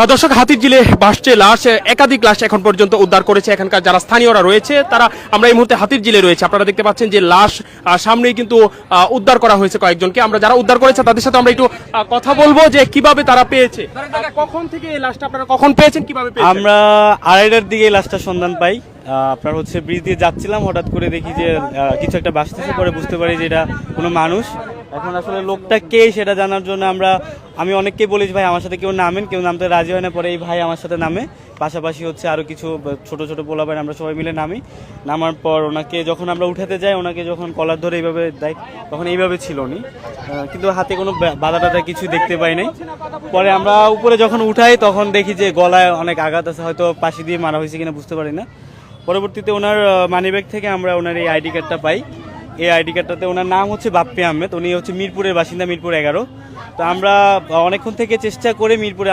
দর্শক, হাতিরঝিলে ভাসছে লাশ, একাধিক লাশ এখন পর্যন্ত উদ্ধার করেছে এখানকার যারা স্থানীয়রা রয়েছে তারা। আমরা এই মুহূর্তে হাতিরঝিলে রয়েছে, আপনারা দেখতে পাচ্ছেন যে লাশ সামনেই কিন্তু উদ্ধার করা হয়েছে কয়েকজনকে। আমরা যারা উদ্ধার করেছে তাদের সাথে আমরা একটু কথা বলবো যে কিভাবে তারা পেয়েছে, কখন থেকে এই লাশটা আপনারা কখন পেয়েছেন, কিভাবে পেয়েছেন। আমরা 2:30টার দিকে লাশটার সন্ধান পাই। আপনার হচ্ছে ব্রিজ দিয়ে যাচ্ছিলাম, হঠাৎ করে দেখি যে কিছু একটা ভাসতেছে, পরে বুঝতে পারি যে এটা কোনো মানুষ। এখন আসলে লোকটা কে সেটা জানার জন্য আমি অনেককে বলি যে ভাই আমার সাথে কেউ নামেন, কেউ নামতে রাজি হয় না। পরে এই ভাই আমার সাথে নামে, পাশাপাশি হচ্ছে আরও কিছু ছোট ছোট পোলাপাইন, আমরা সবাই মিলে নামি। নামার পর ওনাকে যখন আমরা উঠাতে যাই, ওনাকে যখন কলার ধরে এইভাবে দেয় তখন এইভাবে ছিল উনি, কিন্তু হাতে কোনো বাধা টাধা কিছু দেখতে পাই নাই। পরে আমরা উপরে যখন উঠাই তখন দেখি যে গলায় অনেক আঘাত আছে, হয়তো পাশি দিয়ে মারা হয়েছে কিনা বুঝতে পারি না। পরবর্তীতে ওনার মানিব্যাগ থেকে আমরা ওনার এই আইডি কার্ডটা পাই। এই আইডি কার্ডটাতে ওনার নাম হচ্ছে বাপ্পি আহমেদ, উনি হচ্ছে মিরপুরের বাসিন্দা, মিরপুর 11। তো আমরা অনেকক্ষণ থেকে চেষ্টা করে মিরপুরে